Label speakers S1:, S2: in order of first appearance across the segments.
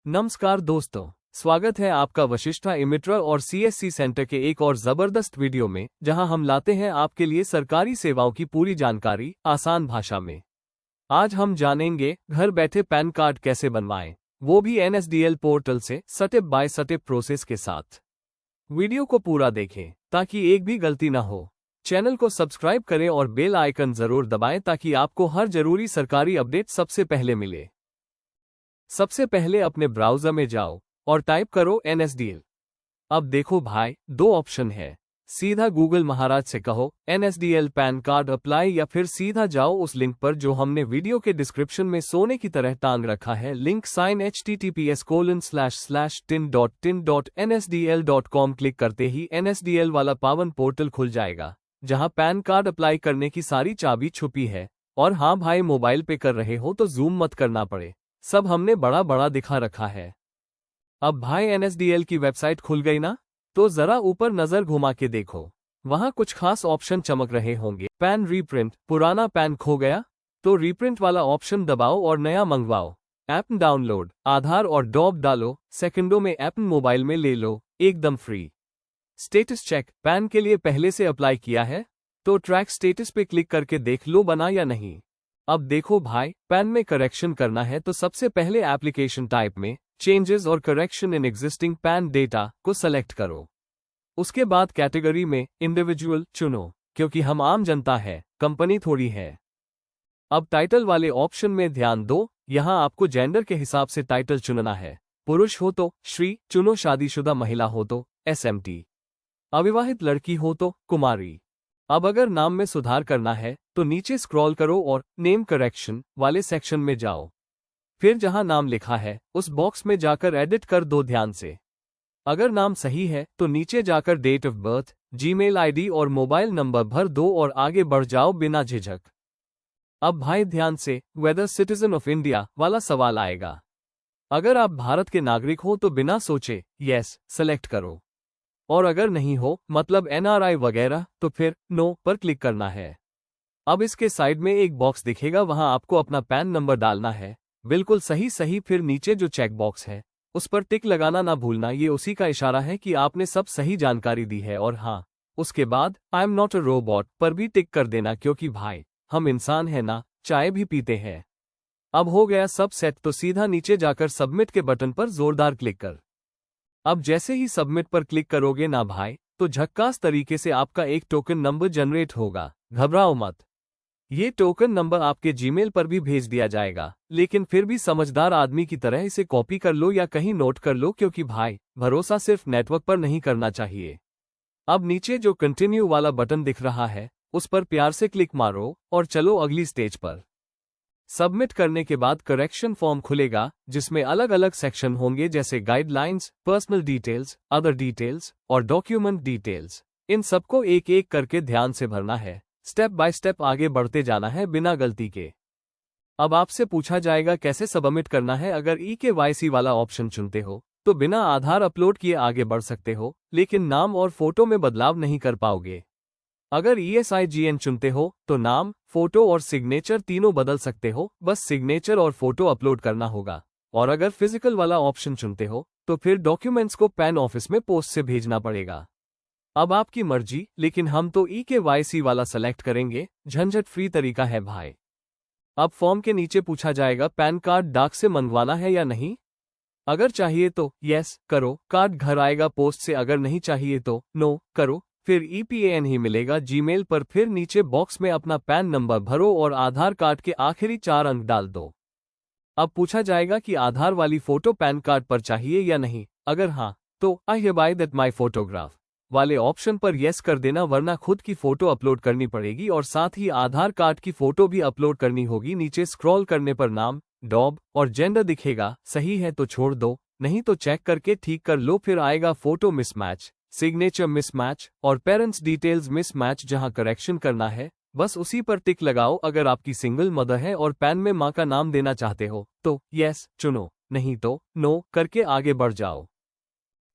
S1: नमस्कार दोस्तों, स्वागत है आपका वशिष्ठा इमिट्रा और सीएससी सेंटर के एक और जबरदस्त वीडियो में, जहां हम लाते हैं आपके लिए सरकारी सेवाओं की पूरी जानकारी आसान भाषा में। आज हम जानेंगे घर बैठे पैन कार्ड कैसे बनवाएं, वो भी एनएसडीएल पोर्टल से स्टेप बाय स्टेप प्रोसेस के साथ। वीडियो को पूरा देखें ताकि एक भी गलती ना हो। चैनल को सब्सक्राइब करें और बेल आइकन जरूर दबाएं ताकि आपको हर जरूरी सरकारी अपडेट सबसे पहले मिले। सबसे पहले अपने ब्राउज़र में जाओ और टाइप करो एनएसडीएल। अब देखो भाई, दो ऑप्शन है। सीधा गूगल महाराज से कहो एनएसडीएल पैन कार्ड अप्लाई, या फिर सीधा जाओ उस लिंक पर जो हमने वीडियो के डिस्क्रिप्शन में सोने की तरह टांग रखा है। लिंक साइन https://tin.tin.nsdl.com क्लिक करते ही एनएसडीएल वाला पावन पोर्टल खुल जाएगा, जहां पैन कार्ड अप्लाई करने की सारी चाबी छुपी है। और हाँ भाई, मोबाइल पे कर रहे हो तो जूम मत करना पड़े, सब हमने बड़ा बड़ा दिखा रखा है। अब भाई एनएसडीएल की वेबसाइट खुल गई ना, तो जरा ऊपर नजर घुमा के देखो, वहां कुछ खास ऑप्शन चमक रहे होंगे। पैन रीप्रिंट, पुराना पैन खो गया तो रीप्रिंट वाला ऑप्शन दबाओ और नया मंगवाओ। ऐप डाउनलोड, आधार और डॉब डालो, सेकंडों में ऐप मोबाइल में ले लो, एकदम फ्री। स्टेटस चेक, पैन के लिए पहले से अप्लाई किया है तो ट्रैक स्टेटस पे क्लिक करके देख लो बना या नहीं। अब देखो भाई, पैन में करेक्शन करना है तो सबसे पहले एप्लीकेशन टाइप में चेंजेस और correction in existing pan data को सेलेक्ट करो। उसके बाद कैटेगरी में इंडिविजुअल चुनो, क्योंकि हम आम जनता है, कंपनी थोड़ी है। अब टाइटल वाले ऑप्शन में ध्यान दो, यहां आपको जेंडर के हिसाब से टाइटल चुनना है। पुरुष हो तो श्री चुनो, शादीशुदा महिला हो तो एसएमटी, अविवाहित लड़की हो तो कुमारी। अब अगर नाम में सुधार करना है तो नीचे स्क्रॉल करो और नेम करेक्शन वाले सेक्शन में जाओ। फिर जहां नाम लिखा है उस बॉक्स में जाकर एडिट कर दो ध्यान से। अगर नाम सही है तो नीचे जाकर date of birth, Gmail ID और मोबाइल नंबर भर दो और आगे बढ़ जाओ बिना झिझक। अब भाई ध्यान से, वेदर सिटीजन ऑफ इंडिया वाला सवाल आएगा। अगर आप भारत के नागरिक हो तो बिना सोचे यस सेलेक्ट करो, और अगर नहीं हो, मतलब एनआरआई वगैरह, तो फिर नो पर क्लिक करना है। अब इसके साइड में एक बॉक्स दिखेगा, वहां आपको अपना पैन नंबर डालना है, बिल्कुल सही। फिर नीचे जो चेक बॉक्स है उस पर टिक लगाना ना भूलना, ये उसी का इशारा है कि आपने सब सही जानकारी दी है। और हाँ, उसके बाद I am not a robot पर भी टिक कर देना, क्योंकि भाई हम इंसान है ना, चाय भी पीते हैं। अब हो गया सब सेट, तो सीधा नीचे जाकर सबमिट के बटन पर जोरदार क्लिक कर। अब जैसे ही सबमिट पर क्लिक करोगे ना भाई, तो झक्कास तरीके से आपका एक टोकन नंबर जनरेट होगा। घबराओ मत, ये टोकन नंबर आपके जीमेल पर भी भेज दिया जाएगा, लेकिन फिर भी समझदार आदमी की तरह इसे कॉपी कर लो या कहीं नोट कर लो, क्योंकि भाई भरोसा सिर्फ नेटवर्क पर नहीं करना चाहिए। अब नीचे जो कंटिन्यू वाला बटन दिख रहा है उस पर प्यार से क्लिक मारो और चलो अगली स्टेज पर। सबमिट करने के बाद करेक्शन फॉर्म खुलेगा, जिसमें अलग अलग सेक्शन होंगे, जैसे guidelines, personal details, other details और डॉक्यूमेंट डिटेल्स। इन सबको एक एक करके ध्यान से भरना है, स्टेप बाय स्टेप आगे बढ़ते जाना है बिना गलती के। अब आपसे पूछा जाएगा कैसे सबमिट करना है। अगर EKYC वाला ऑप्शन चुनते हो तो बिना आधार अपलोड किए आगे बढ़ सकते हो, लेकिन नाम और फोटो में बदलाव नहीं कर पाओगे। अगर ESIGN चुनते हो तो नाम, फोटो और सिग्नेचर तीनों बदल सकते हो, बस सिग्नेचर और फोटो अपलोड करना होगा। और अगर फिजिकल वाला ऑप्शन चुनते हो तो फिर डॉक्यूमेंट्स को पैन ऑफिस में पोस्ट से भेजना पड़ेगा। अब आपकी मर्जी, लेकिन हम तो EKYC वाला सेलेक्ट करेंगे, झंझट फ्री तरीका है भाई। अब फॉर्म के नीचे पूछा जाएगा पैन कार्ड डाक से मंगवाना है या नहीं। अगर चाहिए तो यस करो, कार्ड घर आएगा पोस्ट से। अगर नहीं चाहिए तो नो करो, फिर EPAN ही मिलेगा जीमेल पर। फिर नीचे बॉक्स में अपना पैन नंबर भरो और आधार कार्ड के आखिरी 4 अंक डाल दो। अब पूछा जाएगा कि आधार वाली फोटो पैन कार्ड पर चाहिए या नहीं। अगर हाँ, तो आई हियरबाय दैट माय फोटोग्राफ वाले ऑप्शन पर यस कर देना, वरना खुद की फोटो अपलोड करनी पड़ेगी और साथ ही आधार कार्ड की फोटो भी अपलोड करनी होगी। नीचे स्क्रॉल करने पर नाम, डॉब और जेंडर दिखेगा, सही है तो छोड़ दो, नहीं तो चेक करके ठीक कर लो। फिर आएगा फोटो मिसमैच, सिग्नेचर मिसमैच और पेरेंट्स डिटेल्स मिसमैच। जहां करेक्शन करना है बस उसी पर टिक लगाओ। अगर आपकी सिंगल मदर है और पैन में मां का नाम देना चाहते हो तो यस चुनो, नहीं तो नो करके आगे बढ़ जाओ।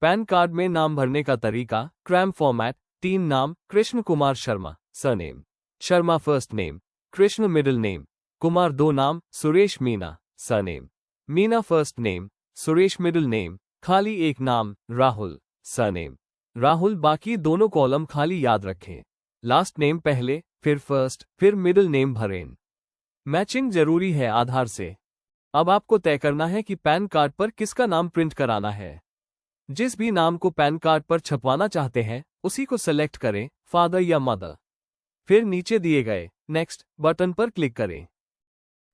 S1: पैन कार्ड में नाम भरने का तरीका, क्रैम फॉर्मेट, 3 नाम, Krishna Kumar Sharma, surname Sharma first name, Krishna middle name, Kumar 2 नाम, Suresh Meena, surname Meena first name, Suresh middle name, खाली एक नाम, राहुल, सरनेम, राहुल, बाकी दोनों कॉलम खाली याद रखें। लास्ट नेम पहले, फिर फर्स्ट, फिर मिडिल नेम भरें। मैचिंग जरूरी है आधार से। अब आपको तय करना है कि पैन कार्ड पर किसका नाम प्रिंट कराना है। जिस भी नाम को पैन कार्ड पर छपवाना चाहते हैं उसी को सेलेक्ट करें, फादर या मदर। फिर नीचे दिए गए नेक्स्ट बटन पर क्लिक करें।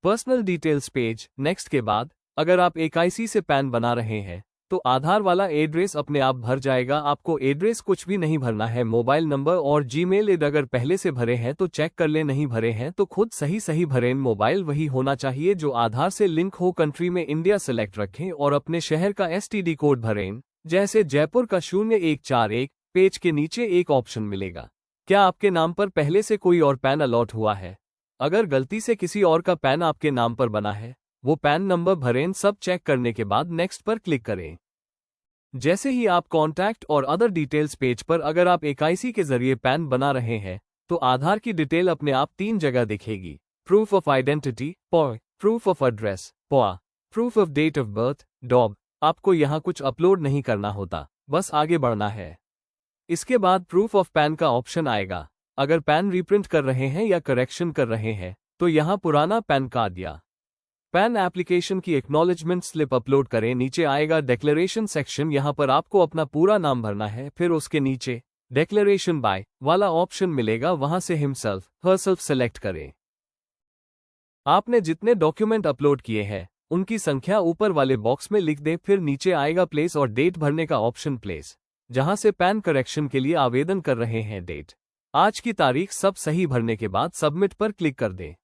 S1: पर्सनल डिटेल्स पेज, नेक्स्ट के बाद अगर आप 21 से पैन बना रहे हैं तो आधार वाला एड्रेस अपने आप भर जाएगा। आपको एड्रेस कुछ भी नहीं भरना है। मोबाइल नंबर और जीमेल आईडी अगर पहले से भरे हैं तो चेक कर ले, नहीं भरे हैं तो खुद सही भरें। मोबाइल वही होना चाहिए जो आधार से लिंक हो। कंट्री में इंडिया सेलेक्ट रखें और अपने शहर का एसटीडी कोड भरें, जैसे जयपुर का 0141। पेज के नीचे एक ऑप्शन मिलेगा, क्या आपके नाम पर पहले से कोई और पैन अलॉट हुआ है। अगर गलती से किसी और का पैन आपके नाम पर बना है वो पैन नंबर भरें। सब चेक करने के बाद नेक्स्ट पर क्लिक करें। जैसे ही आप कॉन्टैक्ट और अदर डिटेल्स पेज पर अगर आप 21 के जरिए पैन बना रहे हैं तो आधार की डिटेल अपने आप 3 जगह दिखेगी, proof of identity POI, proof of address POA, proof of date of birth DOB. आपको यहाँ कुछ अपलोड नहीं करना होता, बस आगे बढ़ना है। इसके बाद प्रूफ ऑफ पैन का ऑप्शन आएगा। अगर पैन रीप्रिंट कर रहे हैं या करेक्शन कर रहे हैं तो यहाँ पुराना पैन कार्ड या पैन एप्लीकेशन की एक्नॉलेजमेंट स्लिप अपलोड करें। नीचे आएगा डिक्लेरेशन सेक्शन, यहाँ पर आपको अपना पूरा नाम भरना है। फिर उसके नीचे डिक्लेरेशन बाय वाला ऑप्शन मिलेगा, वहां से हिमसेल्फ हरसेल्फ सेलेक्ट करें। आपने जितने डॉक्यूमेंट अपलोड किए हैं उनकी संख्या ऊपर वाले बॉक्स में लिख दें। फिर नीचे आएगा प्लेस और डेट भरने का ऑप्शन, प्लेस जहां से पैन करेक्शन के लिए आवेदन कर रहे हैं, डेट आज की तारीख, सब सही भरने के बाद सबमिट पर क्लिक कर दें।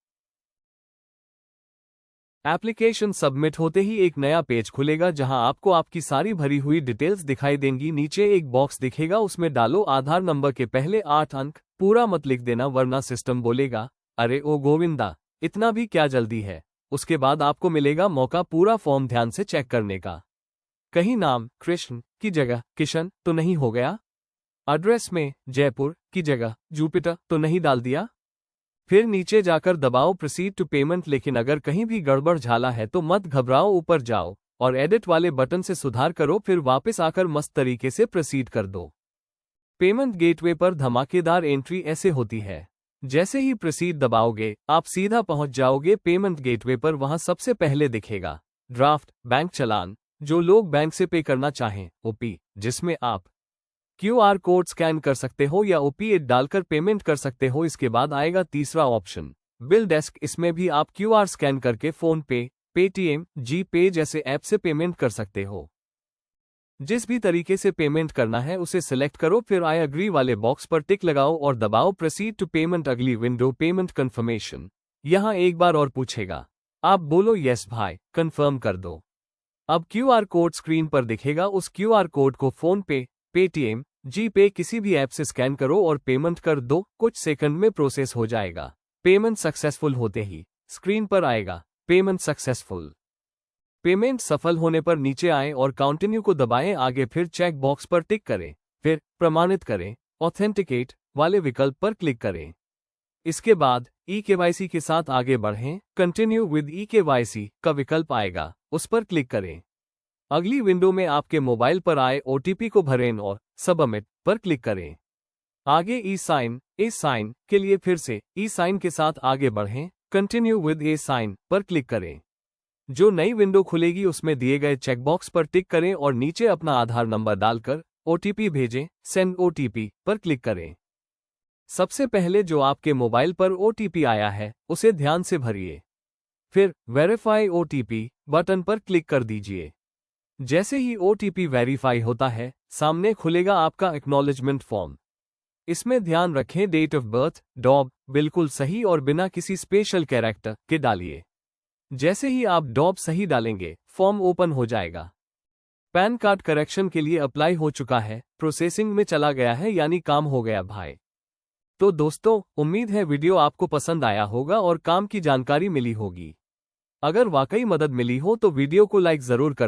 S1: एप्लीकेशन सबमिट होते ही एक नया पेज खुलेगा जहां आपको आपकी सारी भरी हुई डिटेल्स दिखाई देंगी। नीचे एक बॉक्स दिखेगा, उसमें डालो आधार नंबर के पहले 8 अंक। पूरा मत लिख देना वरना सिस्टम बोलेगा अरे ओ गोविंदा इतना भी क्या जल्दी है। उसके बाद आपको मिलेगा मौका पूरा फॉर्म ध्यान से चेक करने का। कहीं नाम कृष्ण की जगह किशन तो नहीं हो गया। एड्रेस में जयपुर की जगह जुपिटर तो नहीं डाल दिया। फिर नीचे जाकर दबाओ प्रोसीड टू पेमेंट। लेकिन अगर कहीं भी गड़बड़ झाला है तो मत घबराओ, ऊपर जाओ और एडिट वाले बटन से सुधार करो। फिर वापस आकर मस्त तरीके से प्रोसीड कर दो। पेमेंट गेटवे पर धमाकेदार एंट्री ऐसे होती है, जैसे ही प्रोसीड दबाओगे आप सीधा पहुंच जाओगे पेमेंट गेटवे पर। वहां सबसे पहले दिखेगा ड्राफ्ट बैंक चालान, जो लोग बैंक से पे करना चाहें, ओपी, जिसमें आप QR कोड स्कैन कर सकते हो या OP डालकर पेमेंट कर सकते हो। इसके बाद आएगा तीसरा ऑप्शन बिल डेस्क, इसमें भी आप QR स्कैन करके फोन पे, पेटीएम, जी पे जैसे ऐप से पेमेंट कर सकते हो। जिस भी तरीके से पेमेंट करना है उसे सिलेक्ट करो, फिर आई एग्री वाले बॉक्स पर टिक लगाओ और दबाओ प्रोसीड टू पेमेंट। अगली विंडो पेमेंट कंफर्मेशन, यहां एक बार और पूछेगा, आप बोलो यस भाई कंफर्म कर दो। अब QR कोड स्क्रीन पर दिखेगा, उस QR कोड को फोन पे, पेटीएम, जी पे किसी भी ऐप से स्कैन करो और पेमेंट कर दो। कुछ सेकंड में प्रोसेस हो जाएगा। पेमेंट सक्सेसफुल होते ही स्क्रीन पर आएगा पेमेंट सक्सेसफुल। पेमेंट सफल होने पर नीचे आएं और कंटिन्यू को दबाएं। आगे फिर चेक बॉक्स पर टिक करें, फिर प्रमाणित करें ऑथेंटिकेट वाले विकल्प पर क्लिक करें। इसके बाद eKYC के साथ आगे बढ़ें। कंटिन्यू विद eKYC का विकल्प आएगा, उस पर क्लिक करें। अगली विंडो में आपके मोबाइल पर आए OTP को भरें और सबमिट पर क्लिक करें। आगे e-साइन के लिए फिर से e-साइन के साथ आगे बढ़ें। कंटिन्यू विद e-साइन पर क्लिक करें। जो नई विंडो खुलेगी उसमें दिए गए चेकबॉक्स पर टिक करें और नीचे अपना आधार नंबर डालकर OTP भेजें। सेंड OTP पर क्लिक करें। सबसे पहले जो आपके मोबाइल पर OTP आया है उसे ध्यान से भरिए, फिर वेरीफाई OTP बटन पर क्लिक कर दीजिए। जैसे ही OTP वेरीफाई होता है सामने खुलेगा आपका एक्नॉलेजमेंट फॉर्म। इसमें ध्यान रखें डेट ऑफ बर्थ डॉब बिल्कुल सही और बिना किसी स्पेशल कैरेक्टर के डालिए। जैसे ही आप डॉब सही डालेंगे फॉर्म ओपन हो जाएगा। पैन कार्ड करेक्शन के लिए अप्लाई हो चुका है, प्रोसेसिंग में चला गया है, यानी काम हो गया भाई। तो दोस्तों उम्मीद है वीडियो आपको पसंद आया होगा और काम की जानकारी मिली होगी। अगर वाकई मदद मिली हो तो वीडियो को लाइक जरूर कर